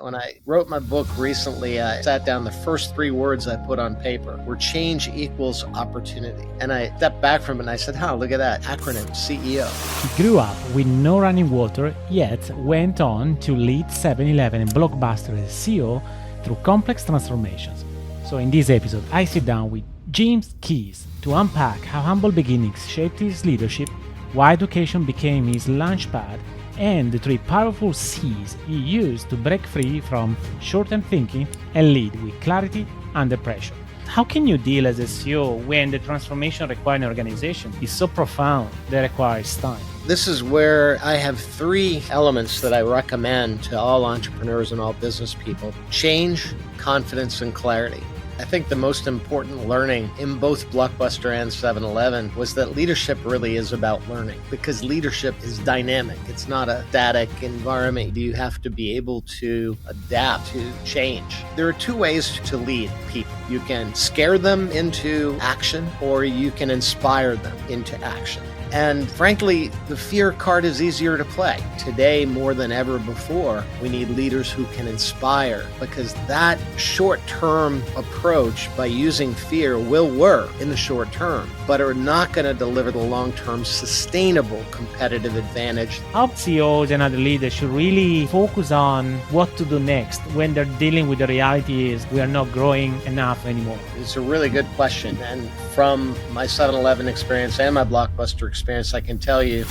When I wrote my book recently, I sat down. The first 3 words I put on paper were change equals opportunity. And I stepped back from it and I said, look at that acronym, CEO. He grew up with no running water, yet went on to lead 7-Eleven and Blockbuster as CEO through complex transformations. So in this episode, I sit down with Jim Keys to unpack how humble beginnings shaped his leadership, why education became his launchpad, and the 3 powerful C's he used to break free from short-term thinking and lead with clarity under pressure. How can you deal as a CEO when the transformation required in an organization is so profound that it requires time? This is where I have 3 elements that I recommend to all entrepreneurs and all business people: change, confidence, and clarity. I think the most important learning in both Blockbuster and 7-Eleven was that leadership really is about learning, because leadership is dynamic. It's not a static environment. You have to be able to adapt to change. There are 2 ways to lead people. You can scare them into action, or you can inspire them into action. And frankly, the fear card is easier to play. Today, more than ever before, we need leaders who can inspire, because that short-term approach by using fear will work in the short term, but are not going to deliver the long-term sustainable competitive advantage. How CEOs and other leaders should really focus on what to do next when they're dealing with the reality is we are not growing enough anymore? It's a really good question. And from my 7-Eleven experience and my Blockbuster experience, I can tell you.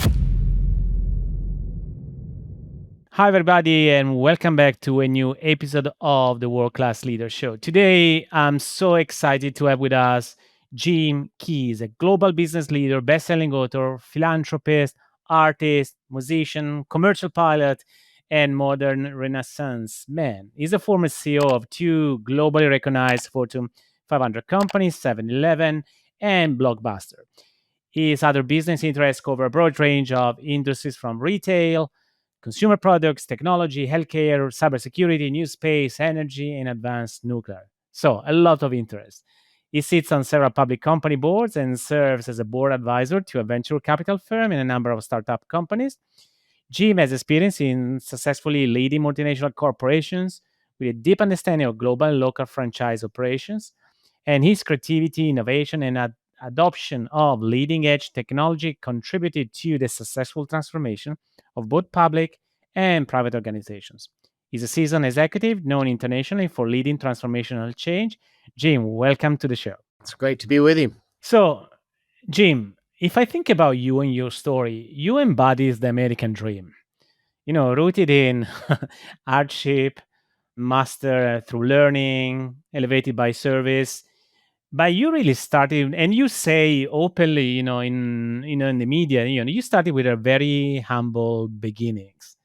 Hi, everybody, and welcome back to a new episode of the World Class Leader Show. Today, I'm so excited to have with us Jim Keys, a global business leader, best-selling author, philanthropist, artist, musician, commercial pilot, and modern Renaissance man. He's a former CEO of 2 globally recognized Fortune 500 companies, 7-Eleven and Blockbuster. His other business interests cover a broad range of industries from retail, consumer products, technology, healthcare, cybersecurity, new space, energy, and advanced nuclear. So, a lot of interest. He sits on several public company boards and serves as a board advisor to a venture capital firm and a number of startup companies. Jim has experience in successfully leading multinational corporations with a deep understanding of global and local franchise operations. And his creativity, innovation, and adoption of leading edge technology contributed to the successful transformation of both public and private organizations. He's a seasoned executive known internationally for leading transformational change. Jim, welcome to the show. It's great to be with you. So, Jim, if I think about you and your story, you embody the American dream, rooted in hardship, master through learning, elevated by service. But you really started, and you say openly, in the media, you started with a very humble beginnings.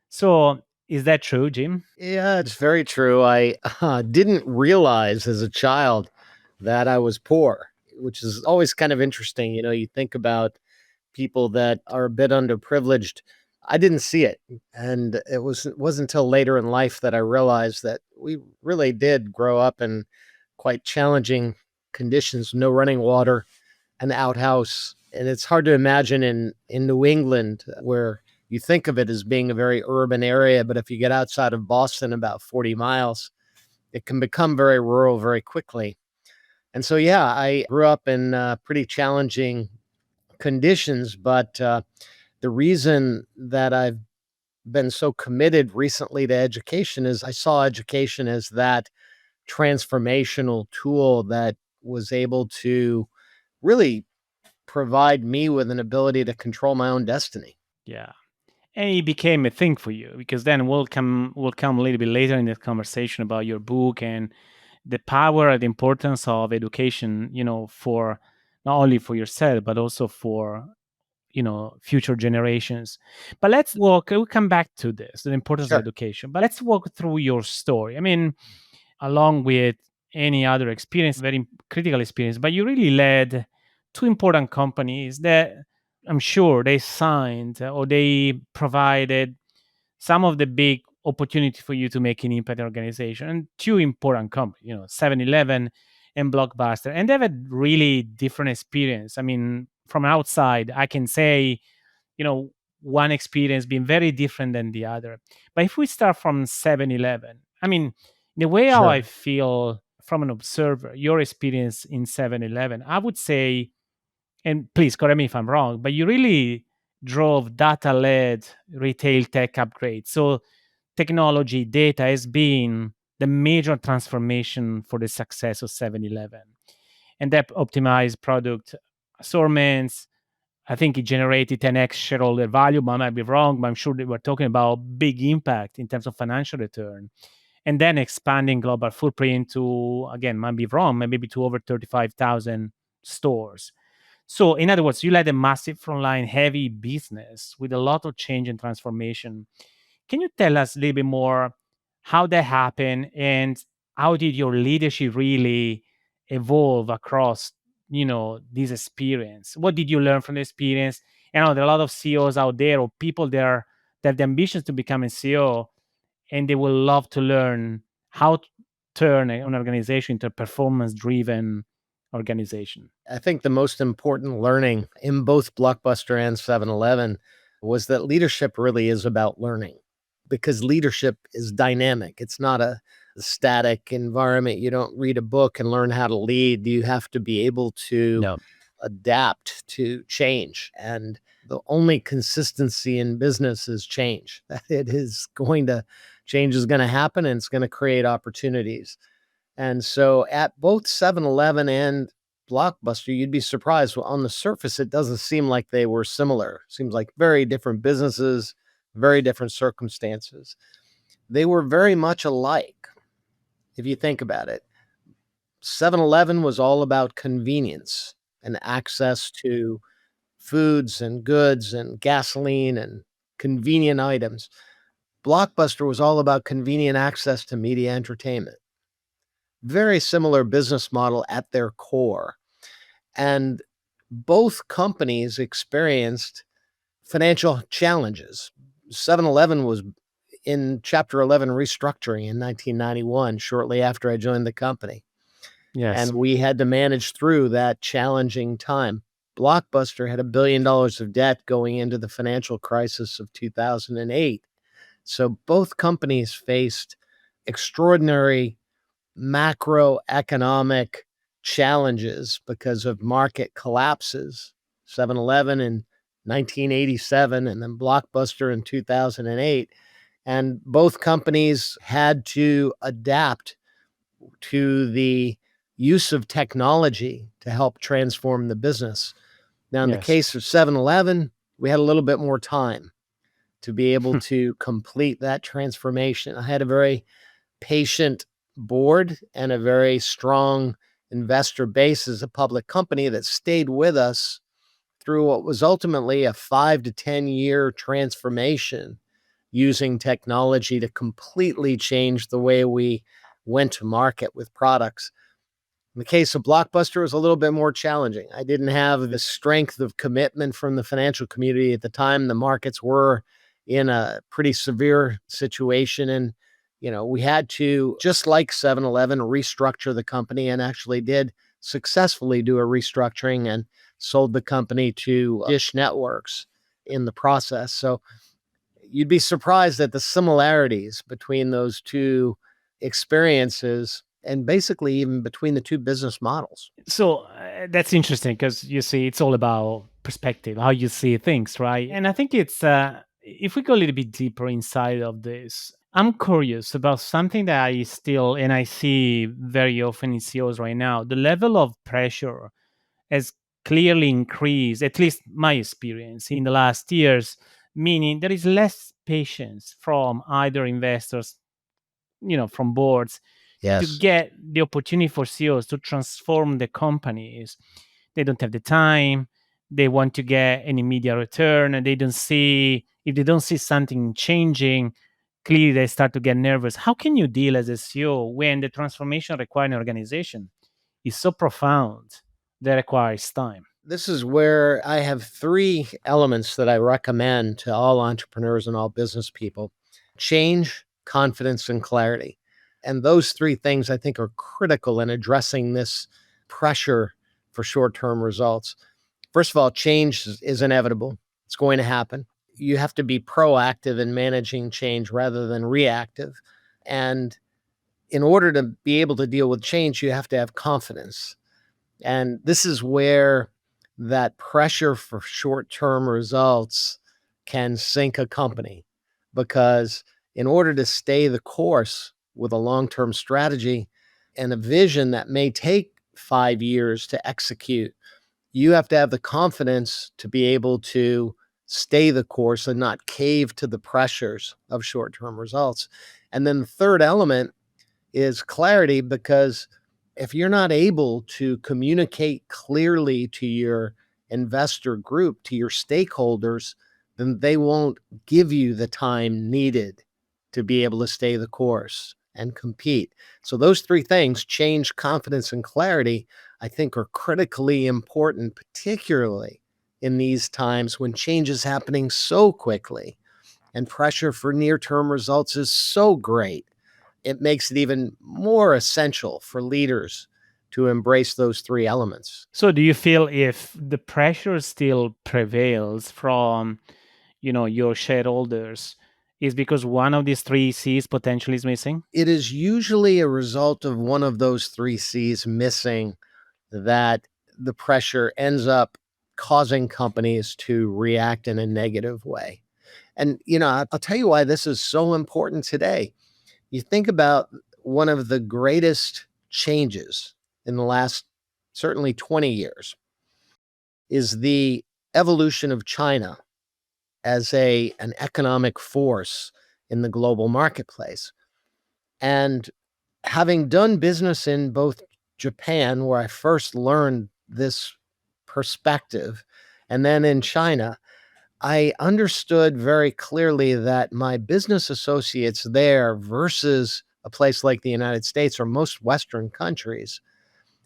So, is that true, Jim? Yeah, it's very true. I didn't realize as a child that I was poor, which is always kind of interesting. You think about people that are a bit underprivileged. I didn't see it. And it wasn't until later in life that I realized that we really did grow up in quite challenging conditions: no running water, an outhouse. And it's hard to imagine in New England, where you think of it as being a very urban area, but if you get outside of Boston about 40 miles, it can become very rural very quickly. And so, yeah, I grew up in pretty challenging conditions, but the reason that I've been so committed recently to education is I saw education as that transformational tool that was able to really provide me with an ability to control my own destiny. Yeah. And it became a thing for you because then we'll come a little bit later in the conversation about your book and the power and the importance of education, for not only for yourself but also for future generations. But we'll come back to this, the importance of Sure. education, but let's walk through your story. I mean, along with any other experience, very critical experience, but you really led 2 important companies that I'm sure they signed or they provided some of the big opportunity for you to make an impact in organization. And 2 important companies, 7-Eleven and Blockbuster, and they have a really different experience. I mean, from outside, I can say, one experience being very different than the other. But if we start from 7-Eleven, I mean, the way how I Sure. feel from an observer, your experience in 7-Eleven, I would say, and please correct me if I'm wrong, but you really drove data led retail tech upgrade. So technology, data has been the major transformation for the success of 7-Eleven. And that optimized product assortments. I think it generated 10x shareholder value, but I might be wrong, but I'm sure that we're talking about big impact in terms of financial return. And then expanding global footprint to, again, might be wrong, maybe to over 35,000 stores. So, in other words, you led a massive frontline heavy business with a lot of change and transformation. Can you tell us a little bit more how that happened and how did your leadership really evolve across, this experience? What did you learn from the experience? I know there are a lot of CEOs out there or people there that have the ambitions to become a CEO and they will love to learn how to turn an organization into a performance driven organization. I think the most important learning in both Blockbuster and 7-Eleven was that leadership really is about learning because leadership is dynamic. It's not a static environment. You don't read a book and learn how to lead. You have to be able to No. adapt to change. And the only consistency in business is change. It is going to change is going to happen and it's going to create opportunities. And so at both 7-Eleven and Blockbuster, you'd be surprised. Well, on the surface, it doesn't seem like they were similar. Seems like very different businesses, very different circumstances. They were very much alike, if you think about it. 7-Eleven was all about convenience and access to foods and goods and gasoline and convenient items. Blockbuster was all about convenient access to media entertainment. Very similar business model at their core. And both companies experienced financial challenges. 7-Eleven was in Chapter 11 restructuring in 1991, shortly after I joined the company. Yes. And we had to manage through that challenging time. Blockbuster had $1 billion of debt going into the financial crisis of 2008. So both companies faced extraordinary macroeconomic challenges because of market collapses. 7-Eleven in 1987 and then Blockbuster in 2008. And both companies had to adapt to the use of technology to help transform the business. Now, in the Yes. case of 7-Eleven, we had a little bit more time to be able to complete that transformation. I had a very patient board and a very strong investor base as a public company that stayed with us through what was ultimately a 5 to 10 year transformation using technology to completely change the way we went to market with products. In the case of Blockbuster, it was a little bit more challenging. I didn't have the strength of commitment from the financial community at the time. The markets were in a pretty severe situation. And, we had to, just like 7-Eleven, restructure the company and actually did successfully do a restructuring and sold the company to Dish Networks in the process. So you'd be surprised at the similarities between those two experiences and basically even between the two business models. So that's interesting because you see, it's all about perspective, how you see things, right? And I think it's, if we go a little bit deeper inside of this, I'm curious about something that I still, and I see very often in CEOs right now, the level of pressure has clearly increased, at least my experience in the last years, meaning there is less patience from either investors, from boards to Yes. get the opportunity for CEOs to transform the companies. They don't have the time. They want to get an immediate return, and they don't see, if they don't see something changing, clearly they start to get nervous. How can you deal as a CEO when the transformation required in an organization is so profound that requires time? This is where I have three elements that I recommend to all entrepreneurs and all business people: change, confidence, and clarity. And those three things I think are critical in addressing this pressure for short term results. First of all, change is inevitable, it's going to happen. you have to be proactive in managing change rather than reactive. And in order to be able to deal with change, you have to have confidence. And this is where that pressure for short term results can sink a company, because in order to stay the course with a long term strategy and a vision that may take 5 years to execute, you have to have the confidence to be able to stay the course and not cave to the pressures of short term results. And then the third element is clarity, because if you're not able to communicate clearly to your investor group, to your stakeholders, then they won't give you the time needed to be able to stay the course and compete. So, those three things, change, confidence, and clarity, I think are critically important, particularly in these times when change is happening so quickly and pressure for near term results is so great. It makes it even more essential for leaders to embrace those three elements. So, do you feel if the pressure still prevails from, your shareholders, is because one of these three C's potentially is missing? It is usually a result of one of those three C's missing that the pressure ends up causing companies to react in a negative way. And, I'll tell you why this is so important today. You think about one of the greatest changes in the last certainly 20 years is the evolution of China as an economic force in the global marketplace. And having done business in both Japan, where I first learned this perspective, and then in China, I understood very clearly that my business associates there versus a place like the United States or most Western countries,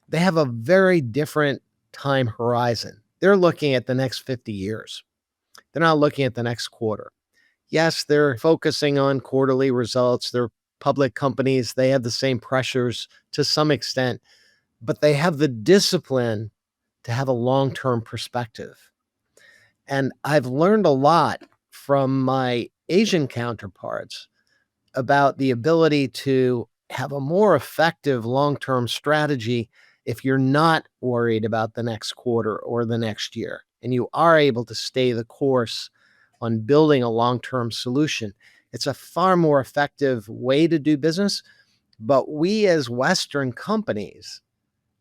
they have a very different time horizon. They're looking at the next 50 years. They're not looking at the next quarter. Yes, they're focusing on quarterly results. They're public companies. They have the same pressures to some extent, but they have the discipline to have a long term perspective. And I've learned a lot from my Asian counterparts about the ability to have a more effective long term strategy if you're not worried about the next quarter or the next year, and you are able to stay the course on building a long term solution. It's a far more effective way to do business. But we as Western companies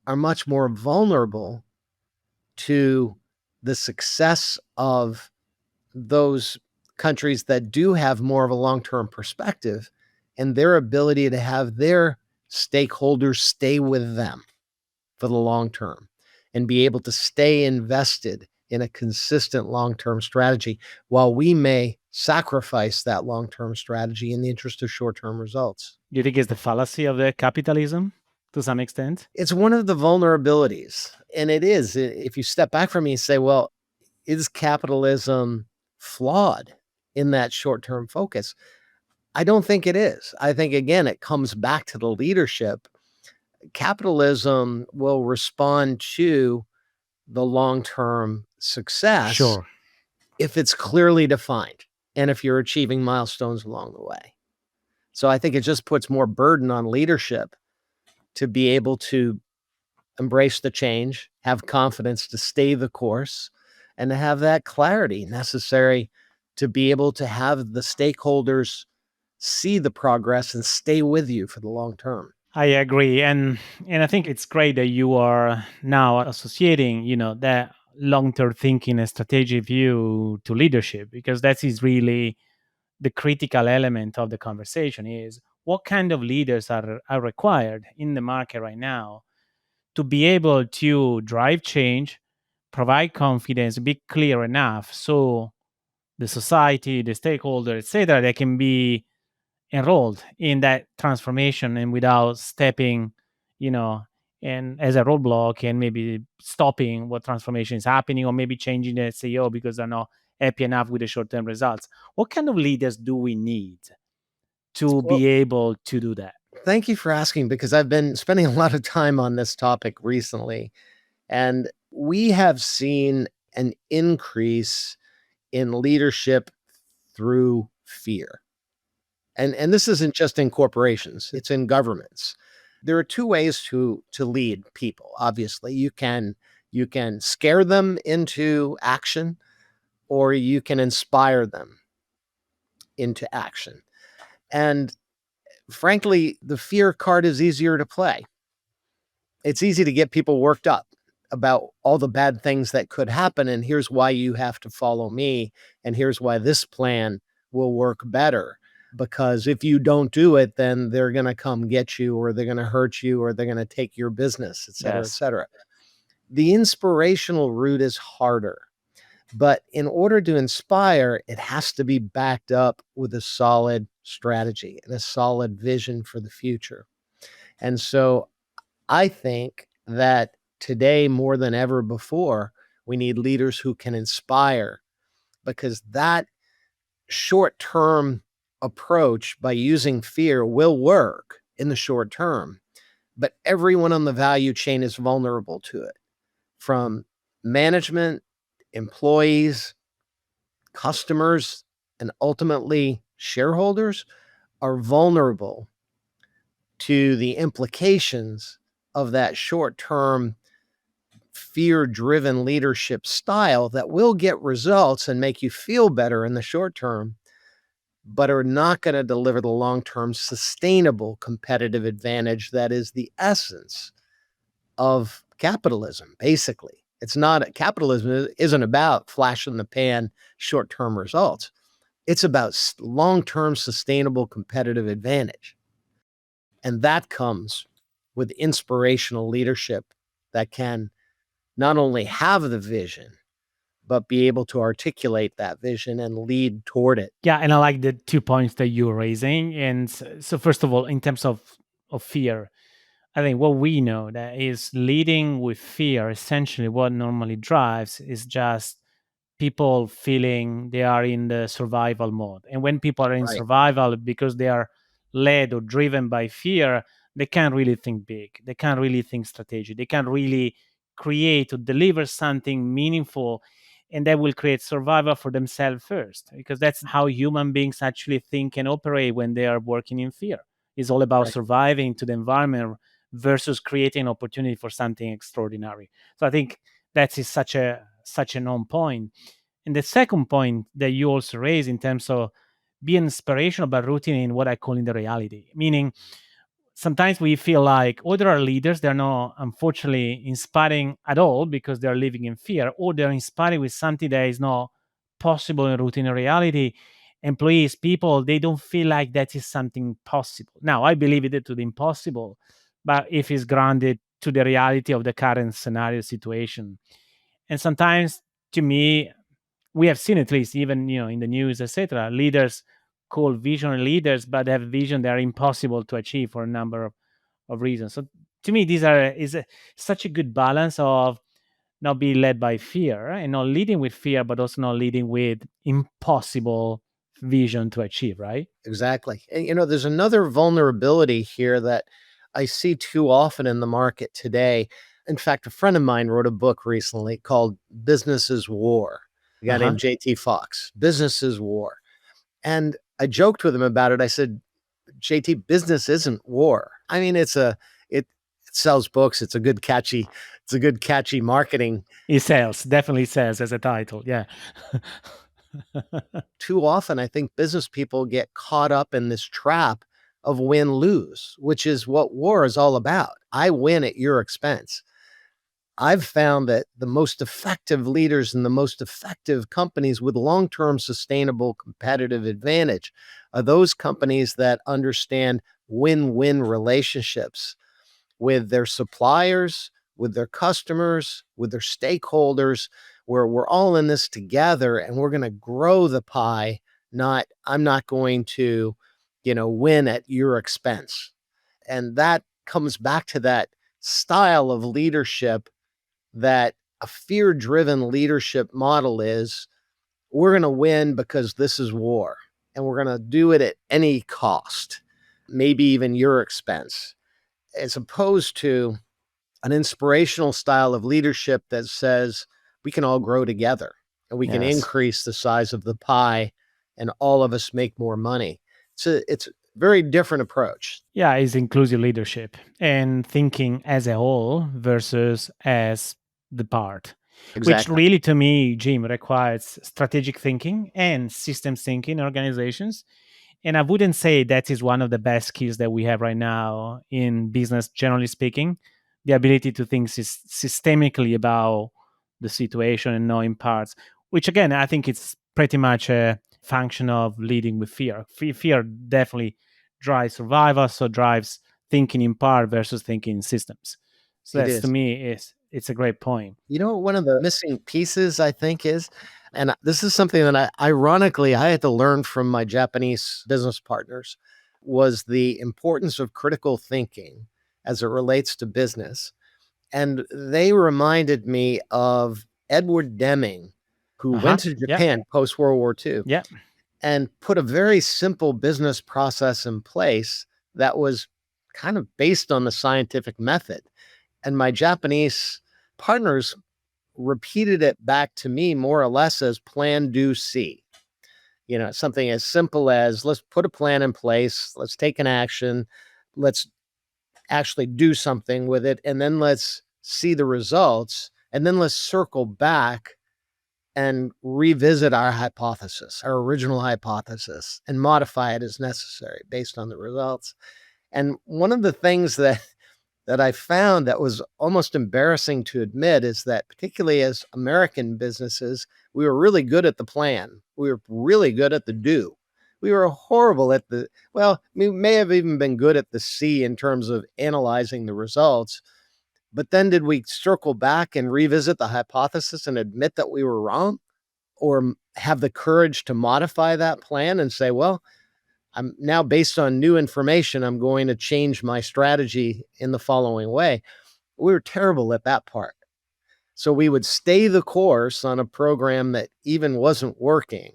are much more vulnerable to the success of those countries that do have more of a long-term perspective and their ability to have their stakeholders stay with them for the long term and be able to stay invested in a consistent long-term strategy, while we may sacrifice that long-term strategy in the interest of short-term results. Do you think it's the fallacy of the capitalism to some extent? It's one of the vulnerabilities, and it is. If you step back from me and say, well, is capitalism flawed in that short-term focus? I don't think it is. I think, again, it comes back to the leadership. Capitalism will respond to the long-term success Sure. if it's clearly defined and if you're achieving milestones along the way. So I think it just puts more burden on leadership to be able to embrace the change, have confidence to stay the course, and to have that clarity necessary to be able to have the stakeholders see the progress and stay with you for the long term. I agree, and I think it's great that you are now associating, that long-term thinking and strategic view to leadership, because that is really the critical element of the conversation. Is what kind of leaders are required in the market right now to be able to drive change, provide confidence, be clear enough so the society, the stakeholder, etc., they can be enrolled in that transformation and without stepping, you know, and as a roadblock and maybe stopping what transformation is happening or maybe changing the CEO because they're not happy enough with the short-term results. What kind of leaders do we need to Well, be able to do that? thank you for asking, because I've been spending a lot of time on this topic recently, and we have seen an increase in leadership through fear. And this isn't just in corporations, it's in governments. There are two ways to lead people. Obviously, you can scare them into action, or you can inspire them into action. And frankly, the fear card is easier to play. It's easy to get people worked up about all the bad things that could happen. And here's why you have to follow me. And here's why this plan will work better. Because if you don't do it, then they're going to come get you, or they're going to hurt you, or they're going to take your business, et cetera, et Yes. cetera. The inspirational route is harder. But in order to inspire, it has to be backed up with a solid strategy and a solid vision for the future. And so I think that today, more than ever before, we need leaders who can inspire, because that short term approach by using fear will work in the short term. But everyone on the value chain is vulnerable to it, from management, employees, customers, and ultimately shareholders are vulnerable to the implications of that short term, fear driven leadership style that will get results and make you feel better in the short term, but are not going to deliver the long term sustainable competitive advantage that is the essence of capitalism, basically. It's not capitalism isn't about flash in the pan short term results. It's about long term sustainable competitive advantage. And that comes with inspirational leadership that can not only have the vision, but be able to articulate that vision and lead toward it. Yeah, and I like the 2 points that you're raising. And so, first of all, in terms of fear, I think what we know that is leading with fear. Essentially, what normally drives is just people feeling they are in the survival mode. And when people are in Right. survival because they are led or driven by fear, they can't really think big. They can't really think strategic. They can't really create or deliver something meaningful, and that will create survival for themselves first, because that's how human beings actually think and operate when they are working in fear. It's all about Right. surviving to the environment versus creating opportunity for something extraordinary. So I think that is such an on point. And the second point that you also raise in terms of being inspirational but rooting in what I call in the reality, meaning sometimes we feel like there are leaders, they're not unfortunately inspiring at all because they're living in fear, or they're inspiring with something that is not possible in routine reality. Employees, people, they don't feel like that is something possible. Now, I believe it to the impossible, but if it's grounded to the reality of the current scenario situation. And sometimes, to me, we have seen, at least even in the news, etc., leaders called visionary leaders, but have vision that are impossible to achieve for a number of reasons. So to me, these are is such a good balance of not being led by fear and not leading with fear, but also not leading with impossible vision to achieve, right? Exactly. And there's another vulnerability here that I see too often in the market today. In fact, a friend of mine wrote a book recently called Business is War. A guy Uh-huh. named JT Fox. Business is War. And I joked with him about it. I said, JT, business isn't war. I mean, it sells books. It's a good catchy marketing. It sells, definitely sells as a title. Yeah. Too often, I think business people get caught up in this trap of win lose, which is what war is all about. I win at your expense. I've found that the most effective leaders and the most effective companies with long term sustainable competitive advantage are those companies that understand win win relationships with their suppliers, with their customers, with their stakeholders, where we're all in this together and we're going to grow the pie. Not, I'm not going to, win at your expense. And that comes back to that style of leadership that a fear driven leadership model is: we're going to win because this is war and we're going to do it at any cost, maybe even your expense, as opposed to an inspirational style of leadership that says we can all grow together and we can Yes. increase the size of the pie and all of us make more money. It's a very different approach. Yeah, it's inclusive leadership and thinking as a whole versus as the part, which Exactly. really to me, Jim, requires strategic thinking and systems thinking in organizations. And I wouldn't say that is one of the best skills that we have right now in business, generally speaking, the ability to think systemically about the situation and knowing parts, which again, I think it's pretty much a function of leading with fear. Fear definitely drives survival, so drives thinking in part versus thinking in systems. So It that's to is. me is it's a great point. You know what one of the missing pieces I think is, and this is something that ironically I had to learn from my Japanese business partners, was the importance of critical thinking as it relates to business. And they reminded me of Edward Deming, who Uh went huh. to Yeah. Japan post World War II Yeah. and put a very simple business process in place that was kind of based on the scientific method. And my Japanese partners repeated it back to me more or less as plan, do, see. Something as simple as let's put a plan in place, let's take an action, let's actually do something with it, and then let's see the results, and then let's circle back and revisit our hypothesis, our original hypothesis, and modify it as necessary based on the results. And one of the things that I found that was almost embarrassing to admit is that, particularly as American businesses, we were really good at the plan. We were really good at the do. We were horrible at well, we may have even been good at the see in terms of analyzing the results. But then did we circle back and revisit the hypothesis and admit that we were wrong? Or have the courage to modify that plan and say, well, I'm now based on new information, I'm going to change my strategy in the following way. We were terrible at that part. So we would stay the course on a program that even wasn't working,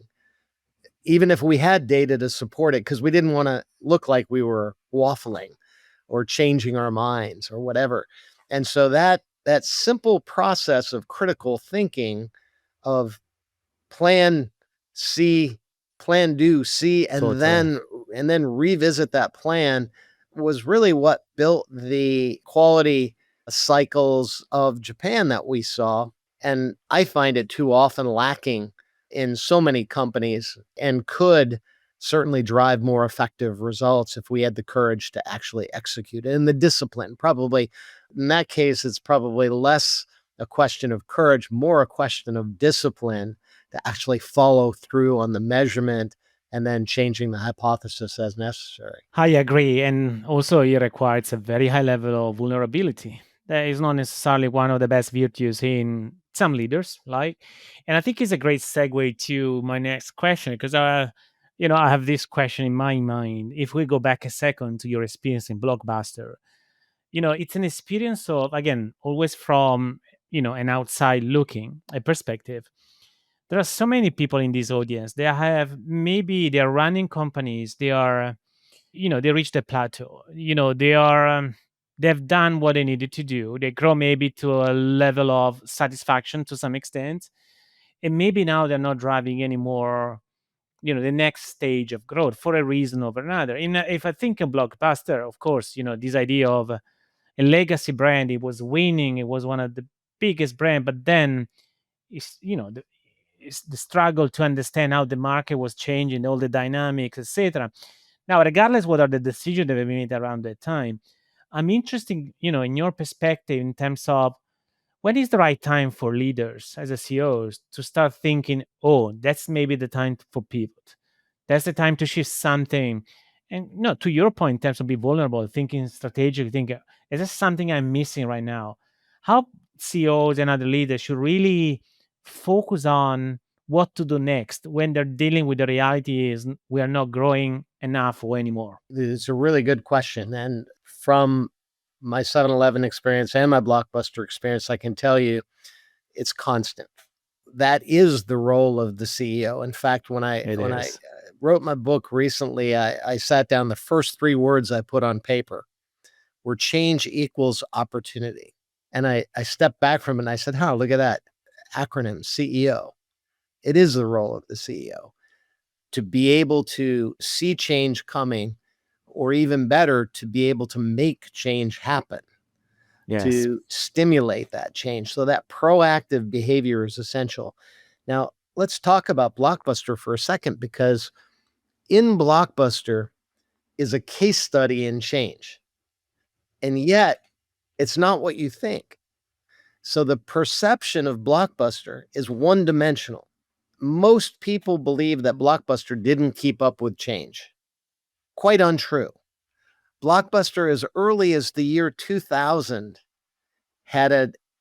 even if we had data to support it, because we didn't want to look like we were waffling or changing our minds or whatever. And so that simple process of critical thinking, of plan, see, plan, do, see, Totally. and then revisit that plan, was really what built the quality cycles of Japan that we saw. And I find it too often lacking in so many companies, and could certainly drive more effective results if we had the courage to actually execute it, and the discipline. Probably in that case, it's probably less a question of courage, more a question of discipline to actually follow through on the measurement and then changing the hypothesis as necessary. I agree. And also, it requires a very high level of vulnerability. That is not necessarily one of the best virtues in some leaders, like. And I think it's a great segue to my next question because I have this question in my mind. If we go back a second to your experience in Blockbuster, it's an experience of, again, always from, an outside looking a perspective. There are so many people in this audience. They have maybe they're running companies. They are they reach the plateau, they are they've done what they needed to do, they grow maybe to a level of satisfaction to some extent, and maybe now they're not driving anymore, the next stage of growth for a reason or another. If I think of Blockbuster, of course, this idea of a legacy brand, it was winning, it was one of the biggest brand, but then it's it's the struggle to understand how the market was changing, all the dynamics, etc. Now, regardless what are the decisions that we made around that time, I'm interested, in your perspective in terms of when is the right time for leaders as a CEOs to start thinking, oh, that's maybe the time for pivot. That's the time to shift something. And to your point, in terms of be vulnerable, thinking strategic, thinking, is this something I'm missing right now? How CEOs and other leaders should really focus on what to do next when they're dealing with the reality is we are not growing enough or anymore. It's a really good question. And from my 7-Eleven experience and my Blockbuster experience, I can tell you it's constant. That is the role of the CEO. In fact, It when I is. wrote my book recently, I sat down. The first three words I put on paper were change equals opportunity. And I stepped back from it and I said, huh, look at that acronym, CEO. It is the role of the CEO. to be able to see change coming, or even better, to be able to make change happen, Yes. to stimulate that change. So that proactive behavior is essential. Now, let's talk about Blockbuster for a second, because in Blockbuster is a case study in change. And yet, it's not what you think. So the perception of Blockbuster is one dimensional. Most people believe that Blockbuster didn't keep up with change. Quite untrue. Blockbuster, as early as the year 2000, had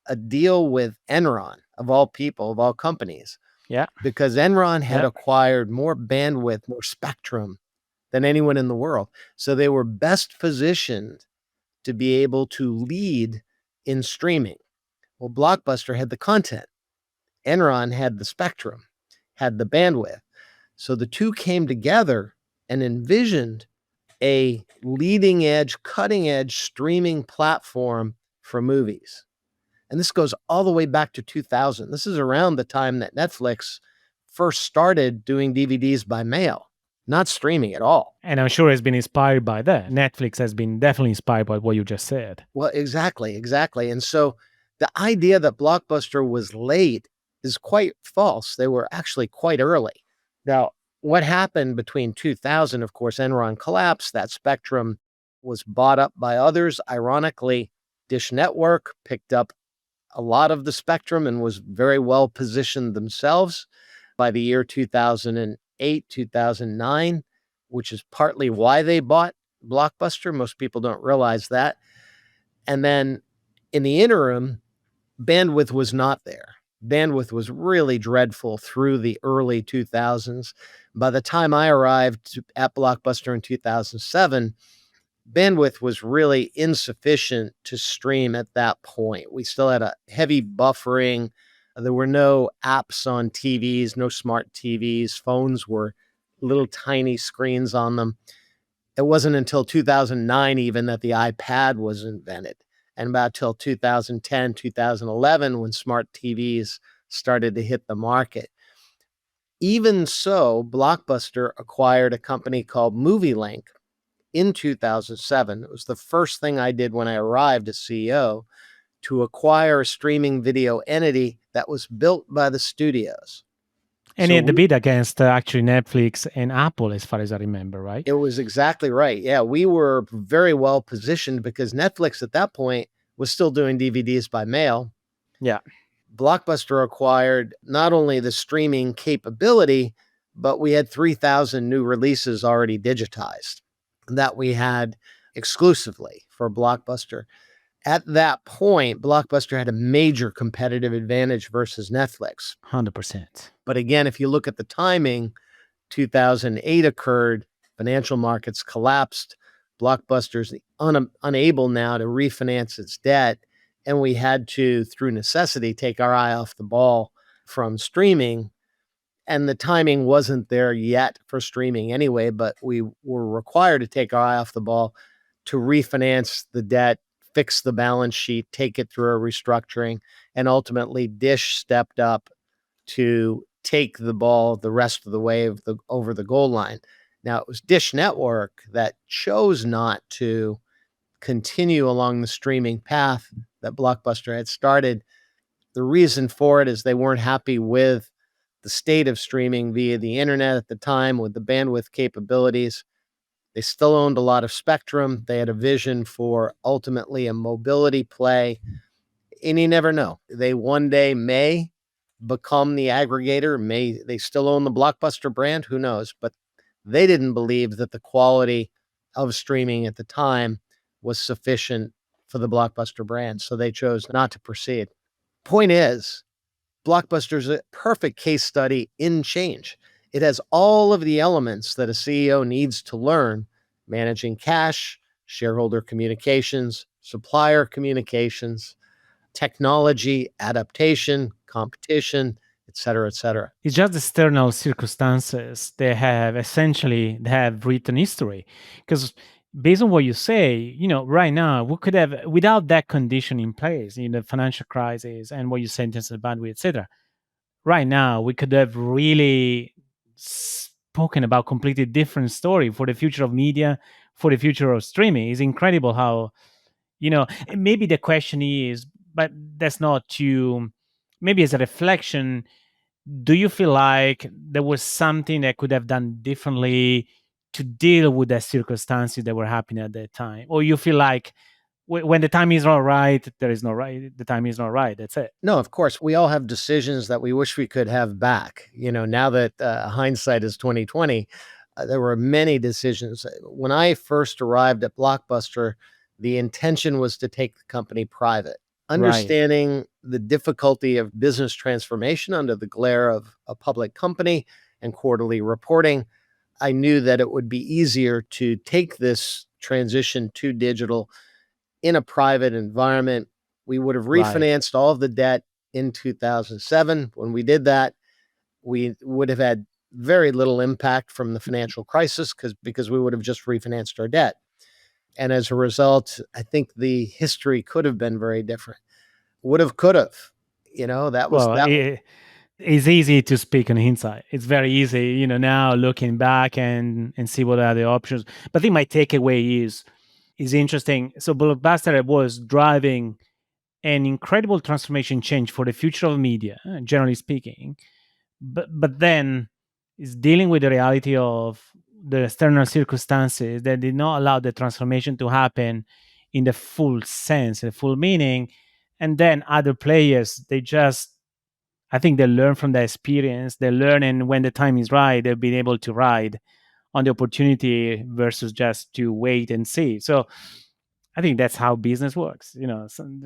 a deal with Enron, of all people, of all companies, Yeah. because Enron had Yeah. acquired more bandwidth, more spectrum than anyone in the world. So they were best positioned to be able to lead in streaming. Well, Blockbuster had the content, Enron had the spectrum, had the bandwidth. So the two came together and envisioned a leading edge, cutting edge streaming platform for movies. And this goes all the way back to 2000. This is around the time that Netflix first started doing DVDs by mail, not streaming at all. And I'm sure it's been inspired by that. Netflix has been definitely inspired by what you just said. Well, exactly, exactly. And so the idea that Blockbuster was late is quite false. They were actually quite early. Now, what happened between 2000, of course, Enron collapsed. That spectrum was bought up by others. Ironically, Dish Network picked up a lot of the spectrum and was very well positioned themselves by the year 2008, 2009, which is partly why they bought Blockbuster. Most people don't realize that. And then in the interim, bandwidth was not there. Bandwidth was really dreadful through the early 2000s. By the time I arrived at Blockbuster in 2007, bandwidth was really insufficient to stream at that point. We still had a heavy buffering. There were no apps on TVs, no smart TVs. Phones were little tiny screens on them. It wasn't until 2009 even that the iPad was invented, and about till 2010, 2011 when smart TVs started to hit the market. Even so, Blockbuster acquired a company called MovieLink in 2007. It was the first thing I did when I arrived as CEO, to acquire a streaming video entity that was built by the studios. And he So had the bid against actually Netflix and Apple, as far as I remember, right? it was exactly right. Yeah, we were very well positioned because Netflix at that point was still doing DVDs by mail. Yeah. Blockbuster acquired not only the streaming capability, but we had 3,000 new releases already digitized that we had exclusively for Blockbuster. At that point, Blockbuster had a major competitive advantage versus Netflix. 100%. But again, if you look at the timing, 2008 occurred, financial markets collapsed, Blockbuster's unable now to refinance its debt, and we had to, through necessity, take our eye off the ball from streaming. And the timing wasn't there yet for streaming anyway, but we were required to take our eye off the ball to refinance the debt, fix the balance sheet, take it through a restructuring, and ultimately Dish stepped up to take the ball the rest of the way over the goal line. Now, it was Dish Network that chose not to continue along the streaming path that Blockbuster had started. The reason for it is they weren't happy with the state of streaming via the internet at the time with the bandwidth capabilities. They still owned a lot of spectrum. They had a vision for ultimately a mobility play, and you never know. They one day may become the aggregator, may they still own the Blockbuster brand, who knows? But they didn't believe that the quality of streaming at the time was sufficient for the Blockbuster brand, so they chose not to proceed. Point is, Blockbuster is a perfect case study in change. It has all of the elements that a CEO needs to learn: managing cash, shareholder communications, supplier communications, technology, adaptation, competition, et cetera, et cetera. It's just external circumstances that have essentially they have written history. Because based on what you say, right now we could have without that condition in place, the financial crisis and what you said in terms of bandwidth, etc. Right now we could have really spoken about completely different story for the future of media, for the future of streaming. It's incredible how, maybe the question is, but that's not to, maybe as a reflection, do you feel like there was something that could have done differently to deal with the circumstances that were happening at that time? Or you feel like when the time is not right, there is no right, the time is not right. That's it. No, of course, we all have decisions that we wish we could have back. Now that hindsight is 2020, there were many decisions. When I first arrived at Blockbuster, the intention was to take the company private. Right, Understanding the difficulty of business transformation under the glare of a public company and quarterly reporting, I knew that it would be easier to take this transition to digital in a private environment. We would have right. refinanced all of the debt in 2007. When we did that, we would have had very little impact from the financial crisis because we would have just refinanced our debt. And as a result, I think the history could have been very different. Would have, could have. That was Well, that. it's easy to speak on hindsight. It's very easy, now looking back and see what are the options. But I think my takeaway is interesting. So Blockbuster was driving an incredible transformation change for the future of media, generally speaking. But then is dealing with the reality of the external circumstances that did not allow the transformation to happen in the full sense, the full meaning. And then other players, they just, I think they learn from the experience. They learn, and when the time is right, they've been able to ride on the opportunity versus just to wait and see. So I think that's how business works.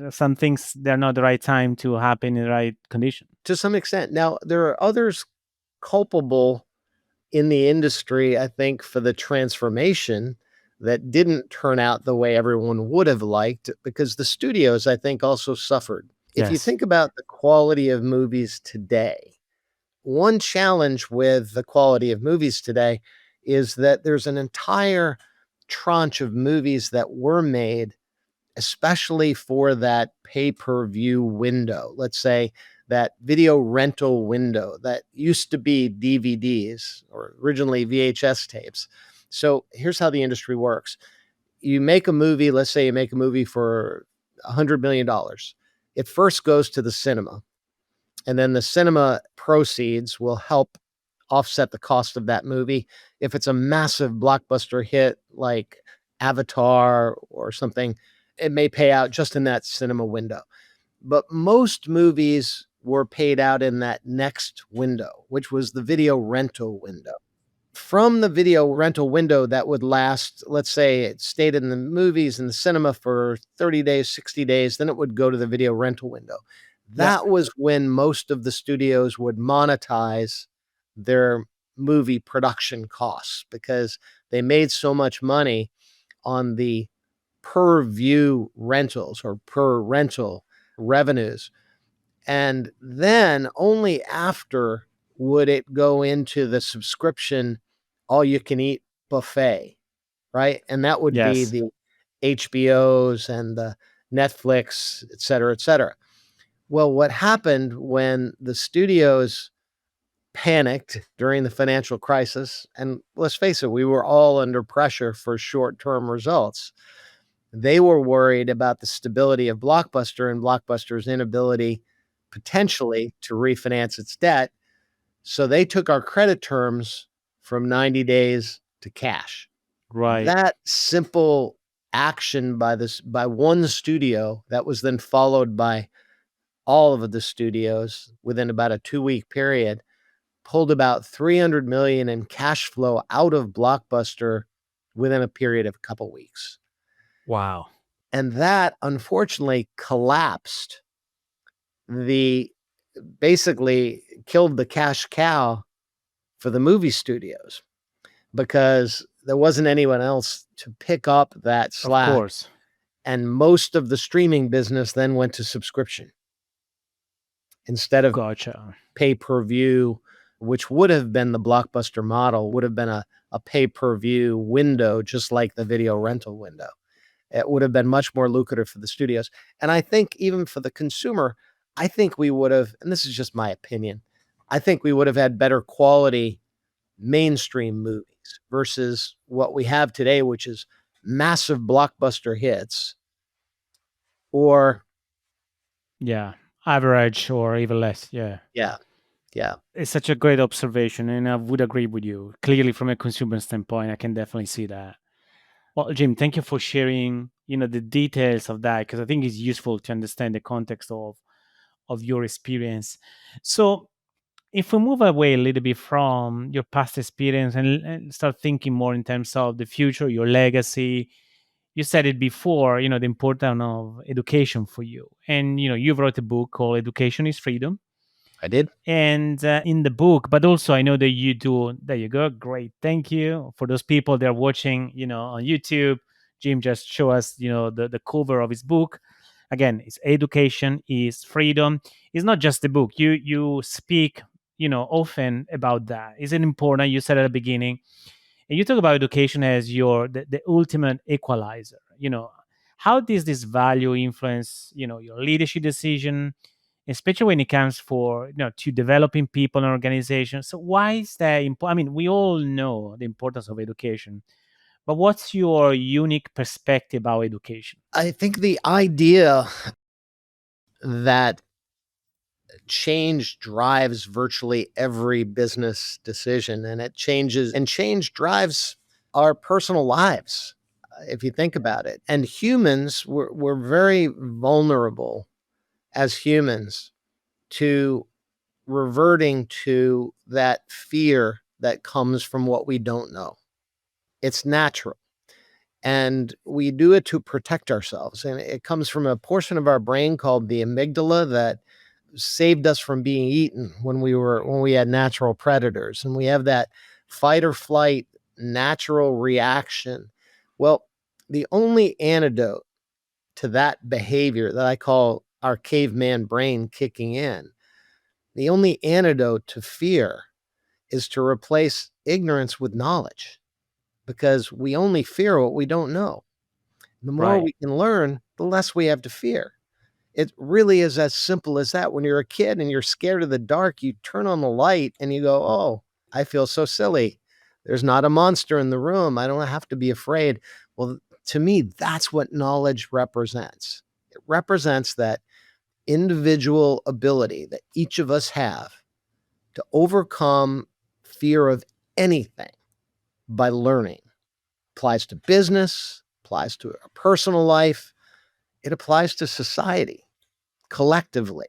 Some things they're not the right time to happen in the right condition. To some extent. Now, there are others culpable in the industry, I think, for the transformation that didn't turn out the way everyone would have liked because the studios, I think, also suffered. If you Yes. think about the quality of movies today, one challenge with the quality of movies today is that there's an entire tranche of movies that were made especially for that pay-per-view window. Let's say that video rental window that used to be DVDs or originally VHS tapes. So here's how the industry works. You make a movie, let's say you make a movie for $100 million. It first goes to the cinema, and then the cinema proceeds will help offset the cost of that movie. If it's a massive blockbuster hit like Avatar or something, it may pay out just in that cinema window. But most movies were paid out in that next window, which was the video rental window. From the video rental window that would last, let's say it stayed in the movies in the cinema for 30 days, 60 days, then it would go to the video rental window. Yeah. That was when most of the studios would monetize their movie production costs because they made so much money on the per view rentals or per rental revenues. And then only after would it go into the subscription all you can eat buffet, right? And that would be Yes. the HBOs and the Netflix, et cetera, et cetera. Well, what happened when the studios panicked during the financial crisis, and let's face it, we were all under pressure for short term results. They were worried about the stability of Blockbuster and Blockbuster's inability potentially to refinance its debt. So they took our credit terms from 90 days to cash. Right. That simple action by one studio that was then followed by all of the studios within about a 2-week period pulled about 300 million in cash flow out of Blockbuster within a period of a couple weeks. Wow. And that unfortunately collapsed the basically killed the cash cow for the movie studios because there wasn't anyone else to pick up that Of slack. course. And most of the streaming business then went to subscription instead of Gotcha. pay per view, which would have been the Blockbuster model, would have been a pay per view window, just like the video rental window. It would have been much more lucrative for the studios. And I think even for the consumer, I think we would have, and this is just my opinion, I think we would have had better quality mainstream movies versus what we have today, which is massive blockbuster hits or Yeah. Average or even less. Yeah. yeah, yeah. It's such a great observation, and I would agree with you. Clearly, from a consumer standpoint, I can definitely see that. Well, Jim, thank you for sharing, the details of that, because I think it's useful to understand the context of your experience. So, if we move away a little bit from your past experience and start thinking more in terms of the future, your legacy, you said it before, the importance of education for you. And, you've wrote a book called Education is Freedom. I did. And in the book, but also I know that you do, there you go. Great. Thank you. For those people that are watching, on YouTube, Jim just show us, the cover of his book. Again, it's Education is Freedom. It's not just the book. You speak, often about that. Is it important? You said at the beginning, and you talk about education as the ultimate equalizer. How does this value influence, your leadership decision, especially when it comes for, to developing people and organizations? So why is that important? I mean, we all know the importance of education, but what's your unique perspective about education? I think the idea that change drives virtually every business decision and change drives our personal lives, if you think about it. And humans, we're very vulnerable as humans to reverting to that fear that comes from what we don't know. It's natural. And we do it to protect ourselves. And it comes from a portion of our brain called the amygdala that saved us from being eaten when we had natural predators. And we have that fight or flight natural reaction. Well, the only antidote to that behavior that I call our caveman brain kicking in, the only antidote to fear is to replace ignorance with knowledge, because we only fear what we don't know. The more Right. we can learn, the less we have to fear. It really is as simple as that. When you're a kid and you're scared of the dark, you turn on the light and you go, "Oh, I feel so silly. There's not a monster in the room. I don't have to be afraid." Well, to me, that's what knowledge represents. It represents that individual ability that each of us have to overcome fear of anything by learning. Applies to business, applies to a personal life, it applies to society. Collectively,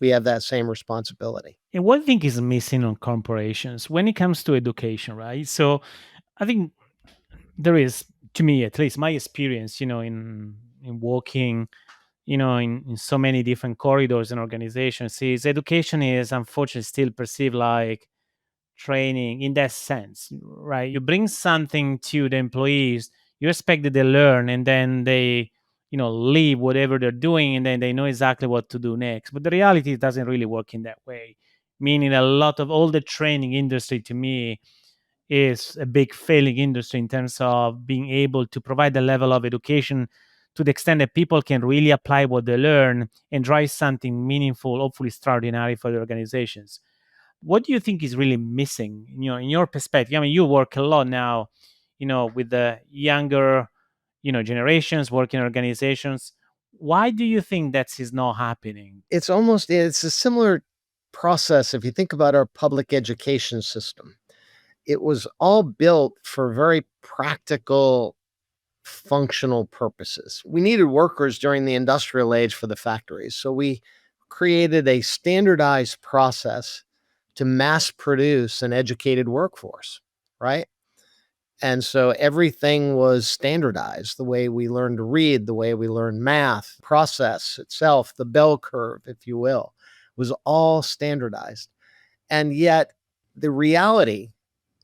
we have that same responsibility. And one thing is missing on corporations when it comes to education, right? So I think there is, to me at least, my experience, in walking, in so many different corridors and organizations, is education is unfortunately still perceived like training in that sense, right? You bring something to the employees, you expect that they learn, and then they, leave whatever they're doing, and then they know exactly what to do next. But the reality, it doesn't really work in that way. Meaning, a lot of all the training industry to me is a big failing industry in terms of being able to provide the level of education to the extent that people can really apply what they learn and drive something meaningful, hopefully extraordinary for the organizations. What do you think is really missing, in your perspective? I mean, you work a lot now, with the younger, generations, working organizations. Why do you think that is not happening? It's a similar process if you think about our public education system. It was all built for very practical, functional purposes. We needed workers during the industrial age for the factories. So we created a standardized process to mass produce an educated workforce, right? And so everything was standardized. The way we learned to read, the way we learned math, process itself, the bell curve, if you will, was all standardized. And yet the reality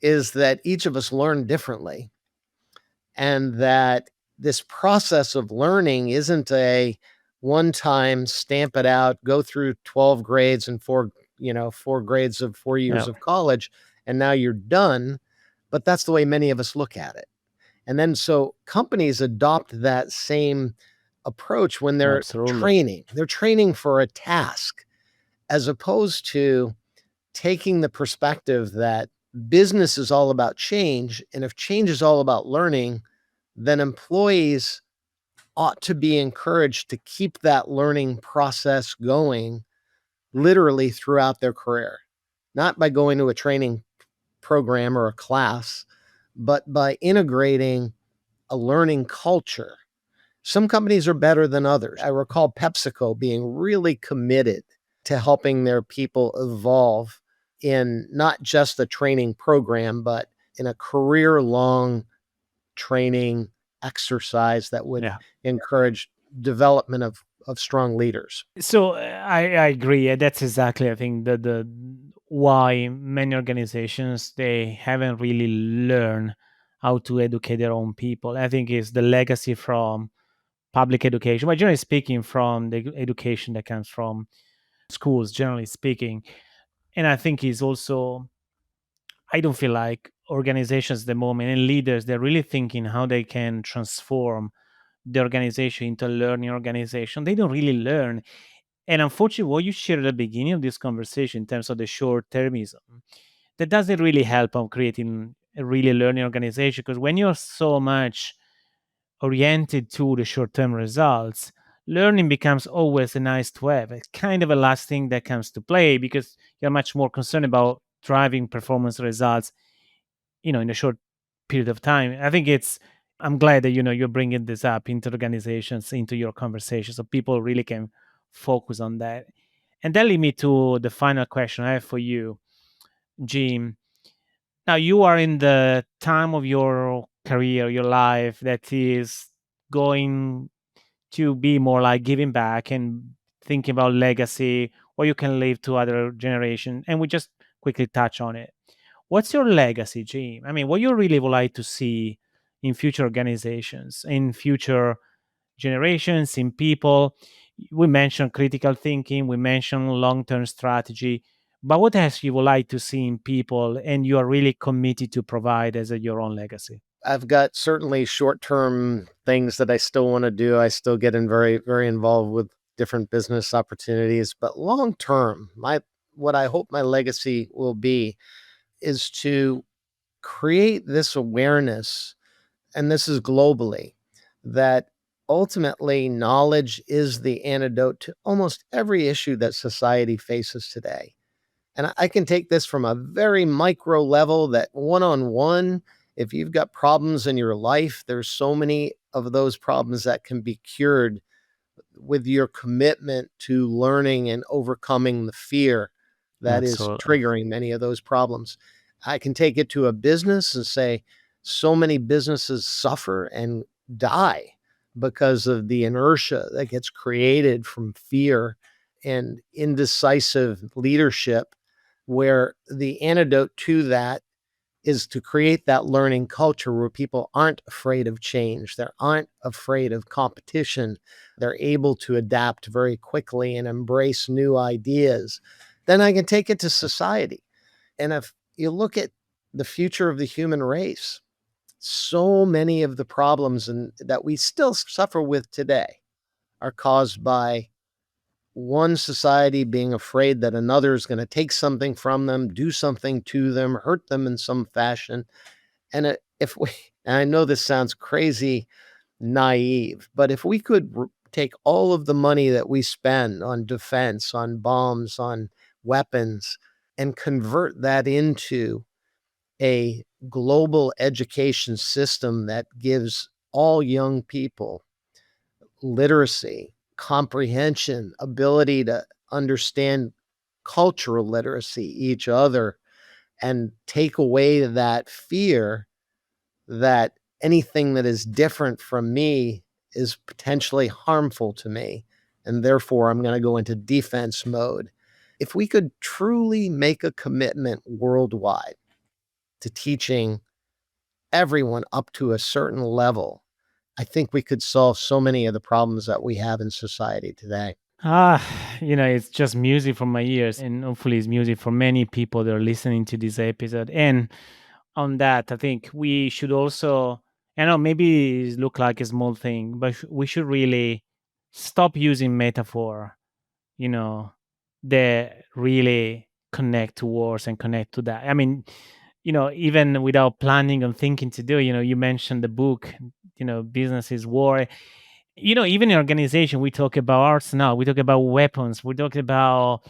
is that each of us learn differently, and that this process of learning isn't a one time stamp it out, go through 12 grades and four grades of 4 years Yeah, of college, and now you're done. But that's the way many of us look at it. And then so companies adopt that same approach when they're absolutely. training. They're training for a task as opposed to taking the perspective that Business is all about change. And if change is all about learning, then employees ought to be encouraged to keep that learning process going literally throughout their career, not by going to a training program or a class, but by integrating a learning culture. Some companies are better than others. I recall PepsiCo being really committed to helping their people evolve in not just a training program, but in a career long training exercise that would Yeah. encourage development of strong leaders. So I agree. That's exactly, I think, the why many organizations they haven't really learned how to educate their own people. I think is the legacy from public education, but generally speaking, from the education that comes from schools, generally speaking. And I think is also, I don't feel like organizations at the moment and leaders they're really thinking how they can transform the organization into a learning organization. They don't really learn. And unfortunately, what you shared at the beginning of this conversation in terms of the short termism, that doesn't really help on creating a really learning organization. Because when you're so much oriented to the short term results, learning becomes always a nice to have. It's kind of a last thing that comes to play because you're much more concerned about driving performance results, in a short period of time. I think I'm glad that you're bringing this up into organizations, into your conversation, so people really can focus on that. And that lead me to the final question I have for you, Jim. Now you are in the time of your career, your life that is going to be more like giving back and thinking about legacy, what you can leave to other generation. And we just quickly touch on it. What's your legacy, Jim? I mean, what you really would like to see in future organizations, in future generations, in people? We mentioned critical thinking, we mentioned long-term strategy, but what else you would like to see in people and you are really committed to provide as your own legacy? I've got certainly short-term things that I still want to do. I still get in very involved with different business opportunities, but long term, my what I hope my legacy will be is to create this awareness, and this is globally, that ultimately knowledge is the antidote to almost every issue that society faces today. And I can take this from a very micro level that one on one, if you've got problems in your life, there's so many of those problems that can be cured with your commitment to learning and overcoming the fear that is Absolutely. triggering many of those problems. I can take it to a business and say, so many businesses suffer and die because of the inertia that gets created from fear and indecisive leadership, where the antidote to that is to create that learning culture where people aren't afraid of change. They aren't afraid of competition. They're able to adapt very quickly and embrace new ideas. Then I can take it to society. And if you look at the future of the human race, so many of the problems that we still suffer with today are caused by one society being afraid that another is going to take something from them, do something to them, hurt them in some fashion. And if we, and I know this sounds crazy naive, but if we could take all of the money that we spend on defense, on bombs, on weapons, and convert that into a global education system that gives all young people literacy, comprehension, ability to understand cultural literacy, each other, and take away that fear that anything that is different from me is potentially harmful to me. And therefore, I'm going to go into defense mode. If we could truly make a commitment worldwide to teaching everyone up to a certain level, I think we could solve so many of the problems that we have in society today. Ah, it's just music from my ears, and hopefully, it's music for many people that are listening to this episode. And on that, I think we should also, I know maybe it look like a small thing, but we should really stop using metaphor, you know, that really connect to words and connect to that. I mean, even without planning and thinking to do. You mentioned the book, Business is War. Even in organization, we talk about arsenal, we talk about weapons, we talk about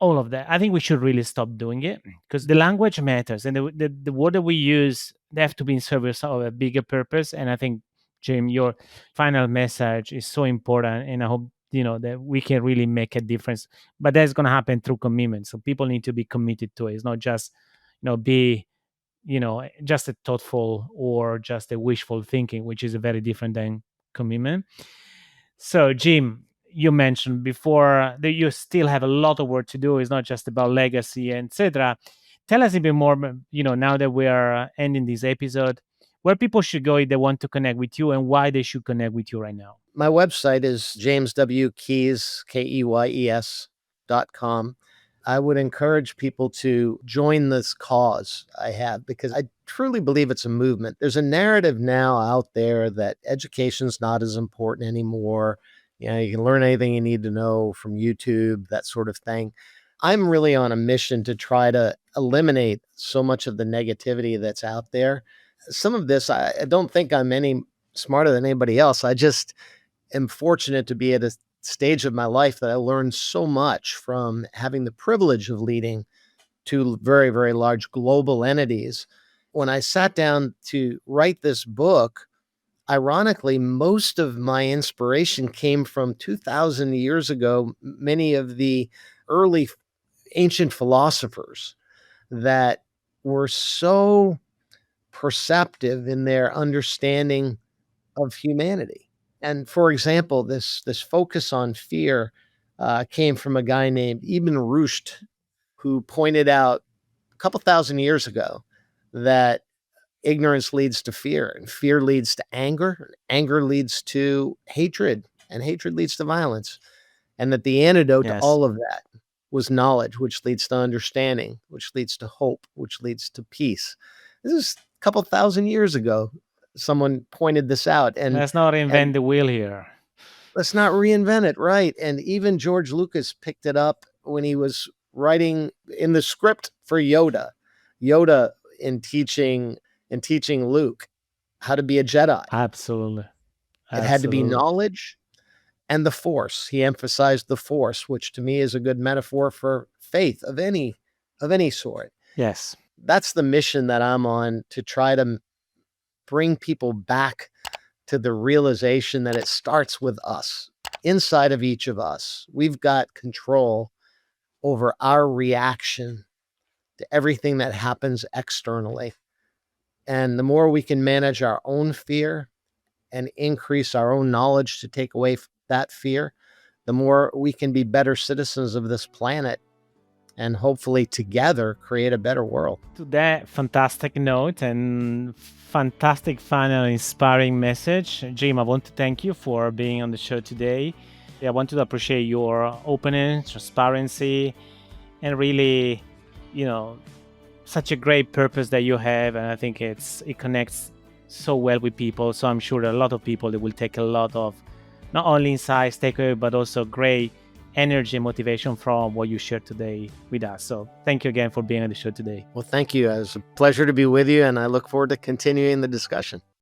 all of that. I think we should really stop doing it because the language matters, and the word that we use, they have to be in service of a bigger purpose. And I think, Jim, your final message is so important, and I hope that we can really make a difference. But that's going to happen through commitment. So people need to be committed to it. It's not just be just a thoughtful or just a wishful thinking, which is a very different than commitment. So, Jim, you mentioned before that you still have a lot of work to do. It's not just about legacy, etc. Tell us a bit more, now that we are ending this episode, where people should go if they want to connect with you and why they should connect with you right now. My website is jameswkeys, KEYES.com. I would encourage people to join this cause I have because I truly believe it's a movement. There's a narrative now out there that education's not as important anymore. You can learn anything you need to know from YouTube, that sort of thing. I'm really on a mission to try to eliminate so much of the negativity that's out there. Some of this, I don't think I'm any smarter than anybody else. I just am fortunate to be at a stage of my life that I learned so much from having the privilege of leading two very, very large global entities. When I sat down to write this book, ironically, most of my inspiration came from 2,000 years ago, many of the early ancient philosophers that were so perceptive in their understanding of humanity. And for example, this focus on fear came from a guy named Ibn Rushd, who pointed out a couple thousand years ago that ignorance leads to fear, and fear leads to anger, and anger leads to hatred, and hatred leads to violence, and that the antidote to Yes. all of that was knowledge, which leads to understanding, which leads to hope, which leads to peace. This is a couple thousand years ago. Someone pointed this out, Let's not and invent the wheel here. let's not reinvent it, right? And even George Lucas picked it up when he was writing in the script for Yoda. Yoda in teaching Luke how to be a Jedi. Absolutely. It had to be Absolutely. knowledge and the Force. He emphasized the Force, which to me is a good metaphor for faith of any sort. Yes. That's the mission that I'm on, to try to bring people back to the realization that it starts with us. Inside of each of us, we've got control over our reaction to everything that happens externally. And the more we can manage our own fear and increase our own knowledge to take away that fear, the more we can be better citizens of this planet and hopefully together create a better world. To that fantastic note and fantastic final inspiring message, Jim, I want to thank you for being on the show today. I want to appreciate your openness, transparency, and really, you know, such a great purpose that you have. And I think it connects so well with people. So I'm sure that a lot of people that will take a lot of not only insights, takeaway, but also great energy and motivation from what you shared today with us. So thank you again for being on the show today. Well, thank you. It was a pleasure to be with you, and I look forward to continuing the discussion.